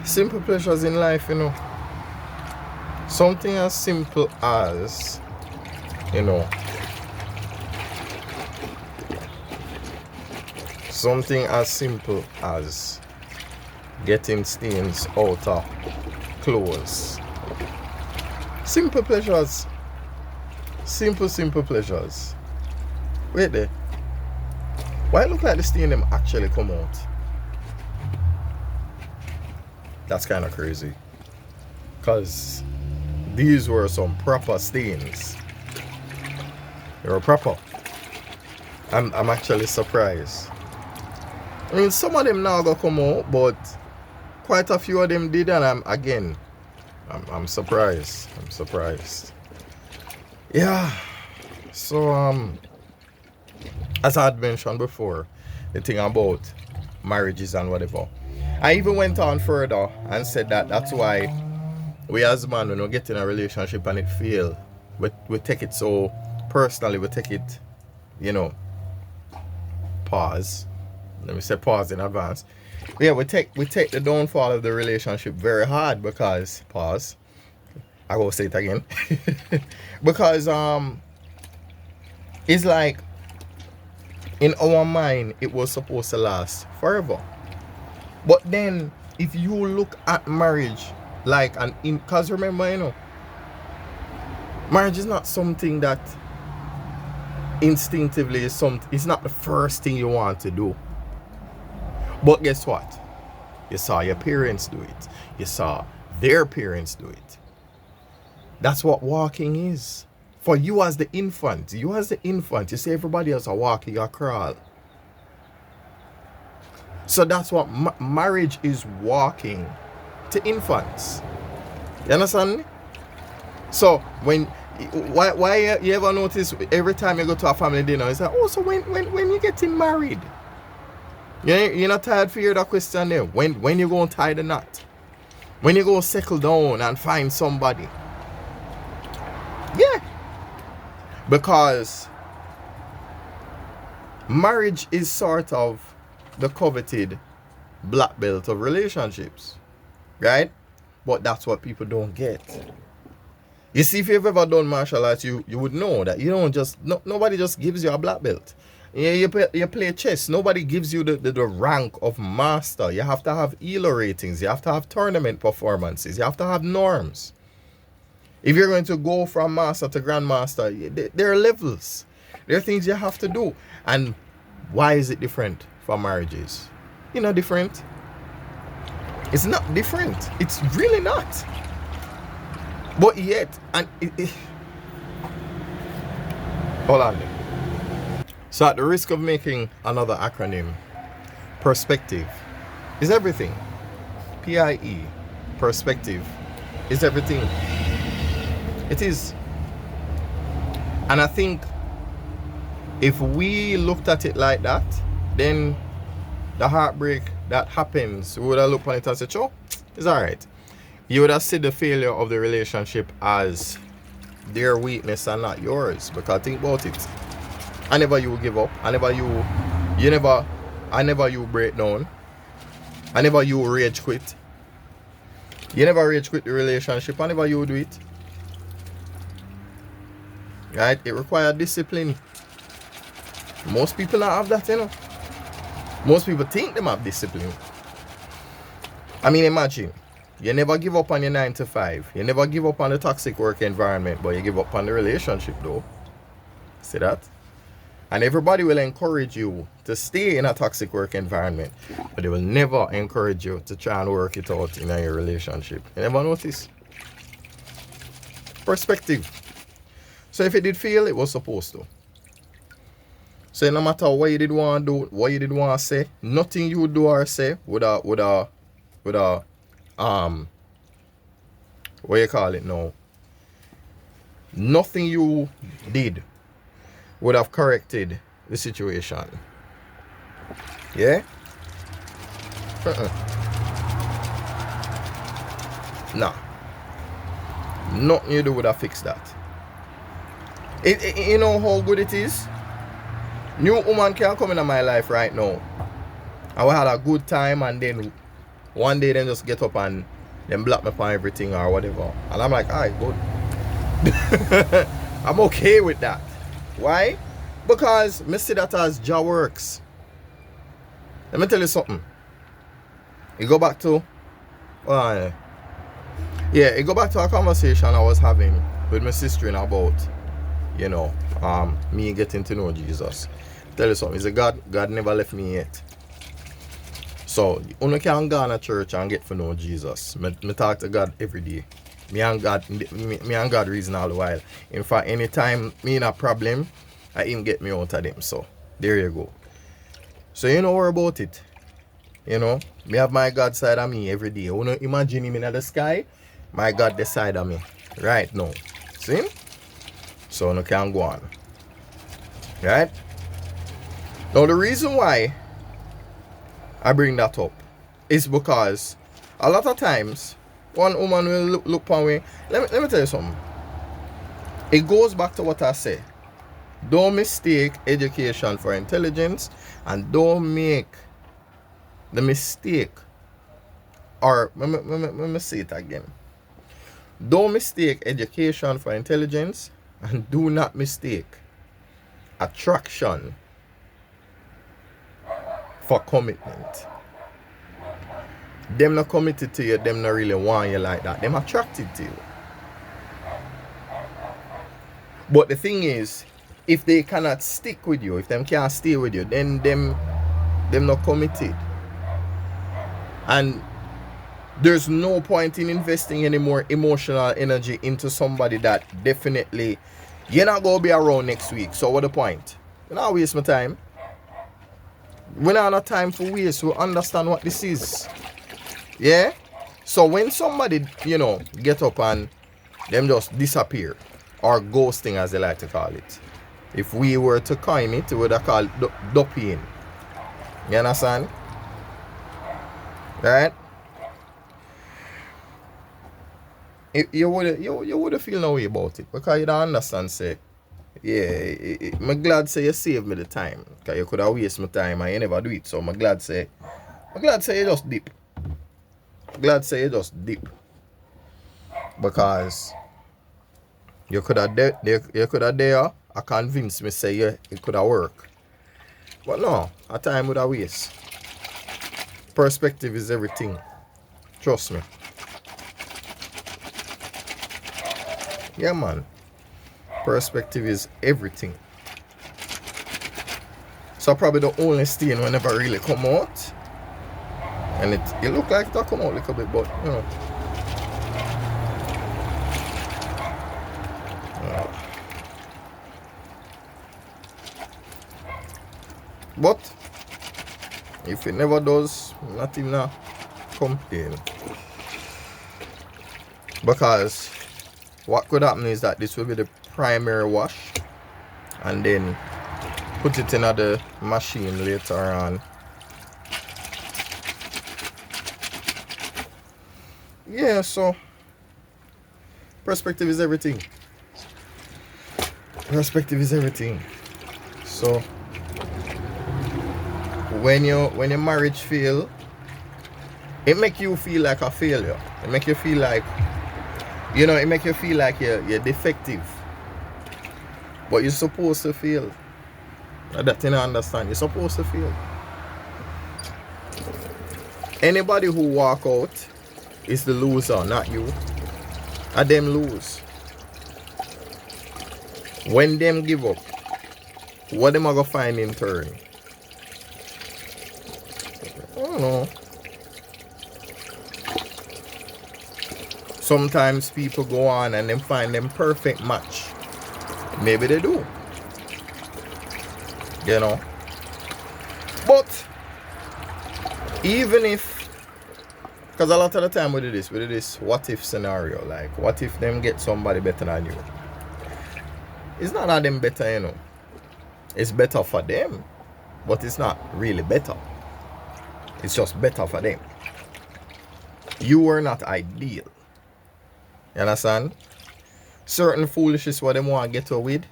Simple pleasures in life, you know. Something as simple as, you know, something as simple as getting stains out of clothes. Simple pleasures. Simple pleasures. Wait there. Why it look like the stain them actually come out? That's kind of crazy. Because these were some proper stains. They were proper. I'm actually surprised. I mean, some of them now gonna come out, but quite a few of them did, and I'm surprised. I'm surprised. Yeah. So as I had mentioned before, the thing about marriages and whatever. I even went on further and said that that's why we as man, when we get in a relationship and it fail, we take it so personally, we take it, you know, pause. Let me say pause in advance. Yeah, we take the downfall of the relationship very hard because pause. I will say it again. Because it's like in our mind it was supposed to last forever. But then if you look at marriage like because remember, you know, marriage is not something that instinctively is it's not the first thing you want to do. But guess what? You saw your parents do it. You saw their parents do it. That's what walking is. For you as the infant, you see everybody else are walking, you crawl. So that's what marriage is, walking to infants. You understand me? So why you ever notice every time you go to a family dinner, it's like, oh, so when you getting married? You're not tired to hear that question there. When you going to tie the knot? When you go settle down and find somebody? Yeah. Because marriage is sort of the coveted black belt of relationships, right? But that's what people don't get. You see, if you've ever done martial arts, you would know that you don't just nobody just gives you a black belt. You play chess. Nobody gives you the rank of master. You have to have ELO ratings. You have to have tournament performances. You have to have norms. If you're going to go from master to grandmaster, there are levels. There are things you have to do. And why is it different from marriages? You know, different. It's not different. It's really not. But yet, and hold on. So at the risk of making another acronym, perspective is everything. PIE, perspective is everything. It is. And I think if we looked at it like that, then the heartbreak that happens, we would have looked on it and said, oh, it's alright. You would have seen the failure of the relationship as their weakness and not yours. Because think about it. I never you give up. I never you break down. I never you rage quit. You never rage quit the relationship. I never you do it. Right? It requires discipline. Most people don't have that, you know. Most people think they have discipline. I mean, imagine. You never give up on your 9 to 5. You never give up on the toxic work environment, but you give up on the relationship though. See that? And everybody will encourage you to stay in a toxic work environment, but they will never encourage you to try and work it out in your relationship. You never notice? Perspective. So if it did fail, it was supposed to. So no matter what you did want to do, what you did want to say, nothing you do or say would what you call it now? Nothing you did would have corrected the situation. Yeah? Nah. Nothing you do would have fixed that. You know how good it is? New woman can come into my life right now. And we had a good time, and then one day they just get up and then block me for everything or whatever. And I'm like, alright, good. I'm okay with that. Why? Because I see that as Jah works. Let me tell you something. You go back to you go back to a conversation I was having with my sister about, you know, me getting to know Jesus. Tell you something, it's a God never left me yet. So you can go to church and get to know Jesus. Me talk to God every day. Me and God reason all the while. In fact, anytime me in a problem, I him get me out of them. So there you go. So you know worry about it. You know, me have my God side of me every day. You know, imagine him in the sky, my God the side of me right now. See? So you can go on. Right? Now the reason why I bring that up is because a lot of times one woman will look upon me. Let me tell you something. It goes back to what I say. Don't mistake education for intelligence, and don't make the mistake, or let me say it again. Don't mistake education for intelligence, and do not mistake attraction for commitment. Them not committed to you, them not really want you like that. Them attracted to you. But the thing is, if they cannot stick with you, if them can't stay with you, then them not committed. And there's no point in investing any more emotional energy into somebody that definitely you're not going to be around next week. So what the point? You not waste my time. We don't have time for waste. We understand what this is. Yeah? So when somebody, you know, get up and them just disappear, or ghosting as they like to call it. If we were to coin it, we would have called dupping. You understand? Right? You would feel no way about it, because you don't understand, say, yeah, I'm glad say you saved me the time, because you could have wasted my time and you never do it. So I'm glad say you just dip. Glad say you just dip, because you could have there I convinced me say it could have worked. But no, a time would have waste. Perspective is everything. Trust me. Yeah, man. Perspective is everything. So probably the only stain will never really come out. And it look like it'll come out a little bit, but you know. But if it never does, nothing now complain. Because what could happen is that this will be the primary wash, and then put it in the machine later on. Yeah, so perspective is everything. Perspective is everything. So when your marriage fail, it make you feel like a failure. It make you feel like, you know, it make you feel like you're defective. But you're supposed to fail. That you don't understand. You're supposed to fail. Anybody who walk out is the loser, not you. And them lose. When them give up, what them are gonna find in turn? I don't know. Sometimes people go on and then find them perfect match. Maybe they do. You know. But even if, because a lot of the time we do this what if scenario. Like, what if them get somebody better than you? It's not that them better, you know. It's better for them. But it's not really better. It's just better for them. You are not ideal. You understand? certain foolishness what them want to get away with,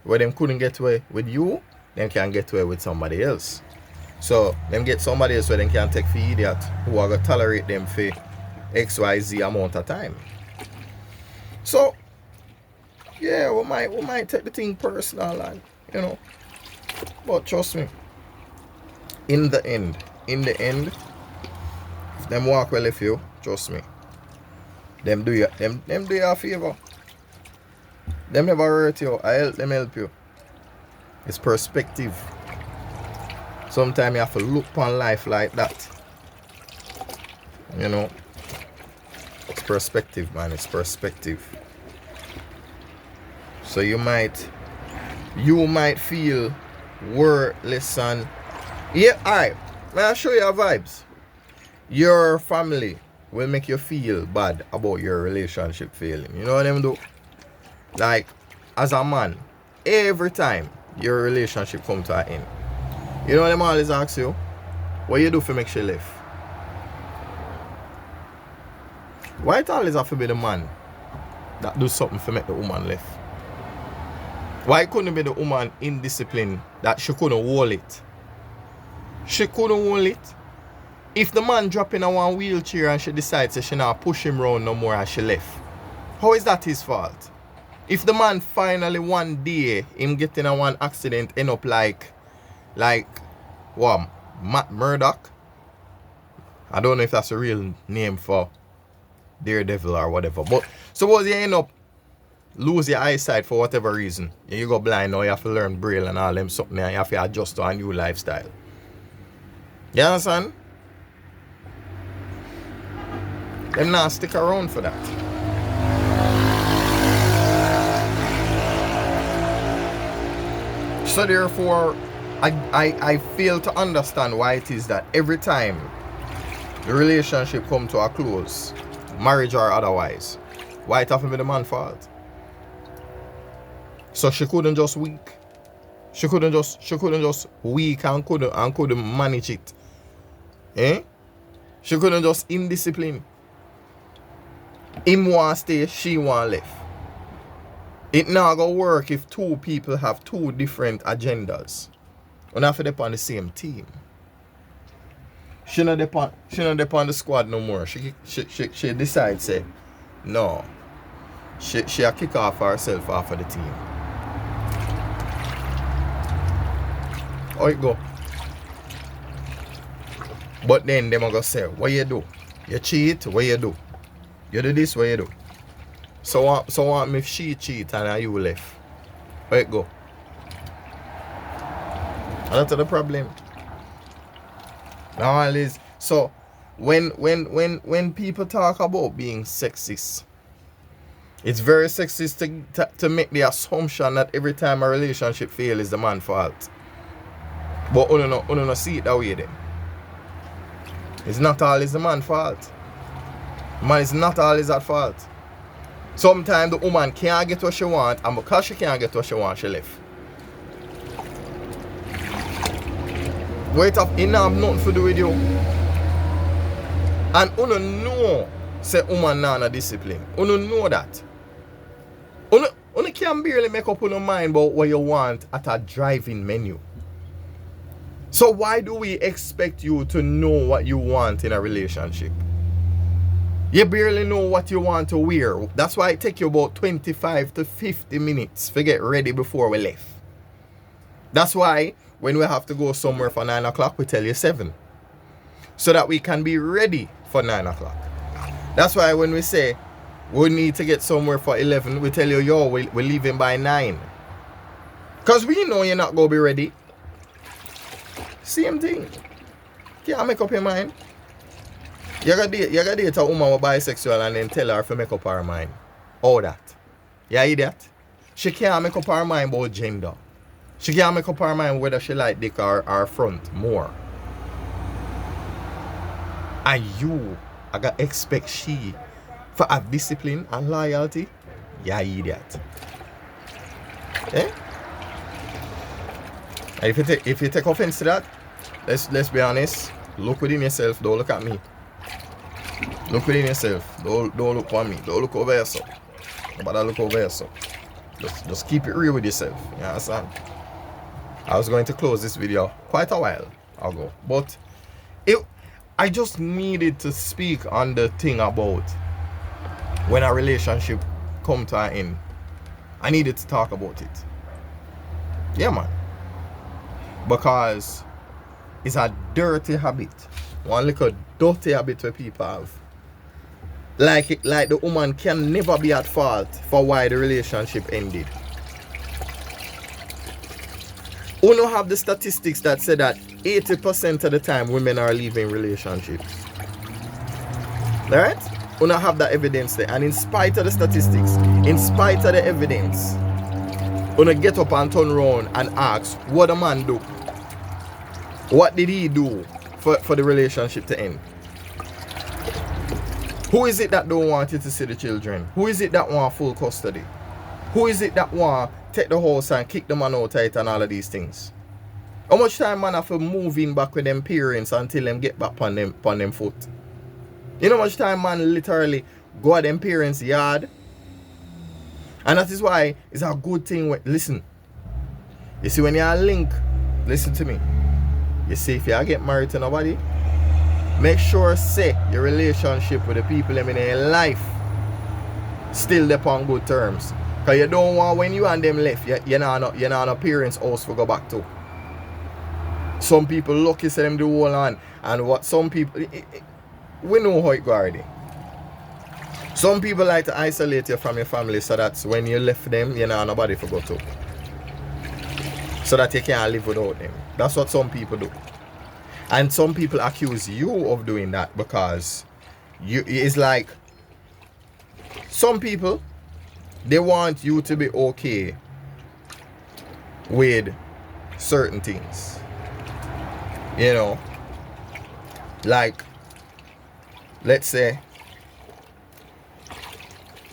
where them couldn't get away with you, them can get away with somebody else. So them get somebody else where them can take for idiot who are gonna tolerate them for XYZ amount of time. So yeah, we might take the thing personal, and you know. But trust me, in the end, if them walk well with you, trust me, them do you a favor. Them never hurt you. I help them help you. It's perspective. Sometimes you have to look upon life like that. You know. It's perspective, man. It's perspective. So you might feel worthless and yeah, alright. I'll show you vibes. Your family will make you feel bad about your relationship failing. You know what them do? Like, as a man, every time your relationship come to an end, you know what them always ask you? What you do for make she left? Why it always have to be the man that do something for make the woman left? Why couldn't it be the woman indisciplined that she couldn't hold it? She couldn't hold it. If the man drop in a one wheelchair and she decides that she not push him round no more and she left, how is that his fault? If the man finally one day him get in a one accident end up like what, Matt Murdoch? I don't know if that's a real name for Daredevil or whatever. But suppose you end up lose your eyesight for whatever reason. You go blind now, you have to learn Braille and all them something and you have to adjust to a new lifestyle. You understand? Them not stick around for that. So therefore, I fail to understand why it is that every time the relationship come to a close, marriage or otherwise, why it have to be the man's fault? So she couldn't just weak. She couldn't just weak and couldn't manage it. She couldn't just indiscipline. Him want stay, she want left. It not gonna work if two people have two different agendas. And have to depend on the same team. She not depend on the squad no more. She decides say no. She a kick off herself off of the team. How it go? But then them gonna say, what you do? You cheat, what you do? You do this, what you do? So what if she cheat and you left? How it go? And that's the problem. Now is so when people talk about being sexist, it's very sexist to make the assumption that every time a relationship fails is the man's fault. But you don't see it that way then. It's not always the man's fault. Man is not always at fault. Sometimes the woman can't get what she wants, and because she can't get what she wants, she left. Wait up, it not have nothing to do with you. And you know, say woman not a discipline. You know that. You can barely make up your mind about what you want at a driving menu. So why do we expect you to know what you want in a relationship? You barely know what you want to wear. That's why it takes you about 25 to 50 minutes to get ready before we left. That's why when we have to go somewhere for 9 o'clock, we tell you 7. So that we can be ready for 9 o'clock. That's why when we say we need to get somewhere for 11, we tell you, yo, we're leaving by 9. Because we know you're not going to be ready. Same thing. Can't make up your mind. You gotta date a woman who bisexual and then tell her to make up her mind. All that. You idiot? She can't make up her mind about gender. She can't make up her mind whether she like dick or front more. And you I gotta expect she for have discipline and loyalty? You idiot. Eh? And if you take offense to that, let's be honest. Look within yourself, don't look at me. Look within yourself. Don't look for me. Don't look over yourself. Nobody look over here, so just keep it real with yourself. You understand? I was going to close this video quite a while ago, but I just needed to speak on the thing about when a relationship come to an end. I needed to talk about it. Yeah, man. Because it's a dirty habit. One little dirty habit where people have. Like the woman can never be at fault for why the relationship ended. We don't have the statistics that say that 80% of the time women are leaving relationships. Alright? We don't have that evidence there. And in spite of the statistics, in spite of the evidence, we don't get up and turn around and ask, what the man do? What did he do for the relationship to end? Who is it that don't want you to see the children? Who is it that want full custody? Who is it that want take the house and kick the man out of it and all of these things? How much time man have to move in back with them parents until them get back on them foot? You know how much time man literally go at them parents' yard? And that is why it's a good thing when, listen. You see when you are link, listen to me. You see if you get married to nobody, make sure say your relationship with the people in your life still upon good terms. Because you don't want when you and them left, you're not a parents' house to go back to. Some people lucky say them do hold on. And what some people, we know how it go already. Some people like to isolate you from your family so that when you left them, you're not nobody to go to. So that you can't live without them. That's what some people do. And some people accuse you of doing that because it's like some people, they want you to be okay with certain things. You know, like, let's say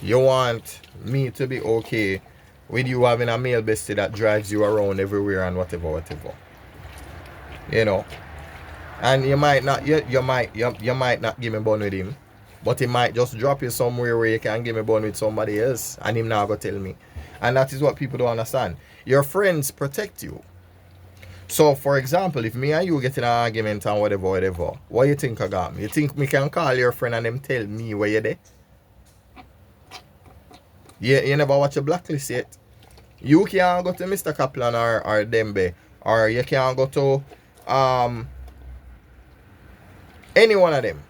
you want me to be okay with you having a male bestie that drives you around everywhere and whatever. You know, and you might not not give me bun with him, but he might just drop you somewhere where you can give me bun with somebody else and him now go tell me. And that is what people don't understand. Your friends protect you. So for example, if me and you get in an argument and whatever, what you think I got me? You think me can call your friend and them tell me where you're there? You never watch a Blacklist yet. You can't go to Mr. Kaplan or Dembe, or you can't go to any one of them.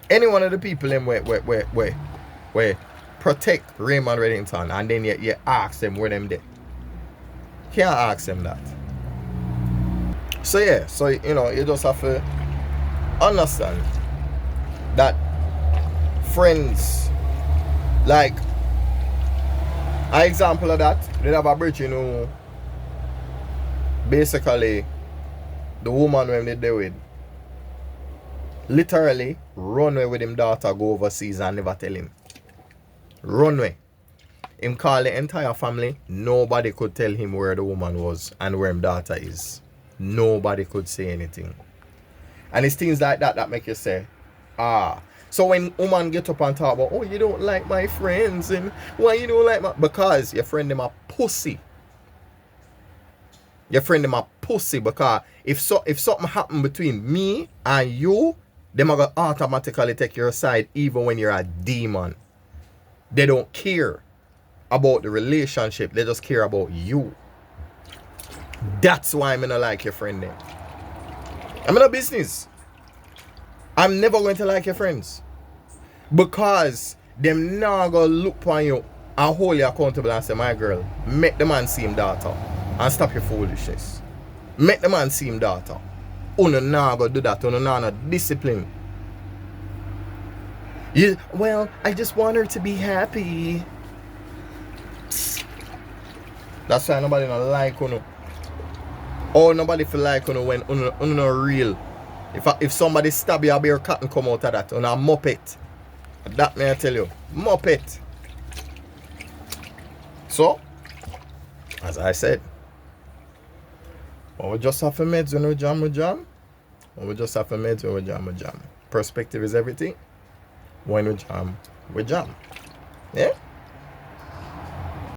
Any one of the people them where protect Raymond Reddington, and then you ask them where them there. Can't ask them that. So yeah, so you know, you just have to understand that friends, like an example of that, they have a bridge, you know, basically the woman when they deal with literally run away with him daughter, go overseas and never tell him. Run away. Him call the entire family. Nobody could tell him where the woman was and where him daughter is. Nobody could say anything. And it's things like that that make you say, ah. So when woman get up and talk about, oh, you don't like my friends, and why you don't like my... Because your friend them a pussy. Your friend them a pussy because if something happen between me and you, them are gonna automatically take your side even when you're a demon. They don't care about the relationship. They just care about you. That's why I'm not like your friend then. I'm in a business. I'm never going to like your friends. Because them now gonna look upon you and hold you accountable and say, my girl, make the man see him daughter and stop your foolishness. Make the man see him daughter. Uno now go do that. Uno now not discipline. Well, I just want her to be happy. That's why nobody not like Uno. Or nobody feel like when Uno not real. If somebody stab you, a bear cotton come out of that. Uno a muppet. That may I tell you. Muppet. So, as I said, when we just have a meds when we jam, we jam. When we just have a meds when we jam, we jam. Perspective is everything. When we jam, we jam. Yeah?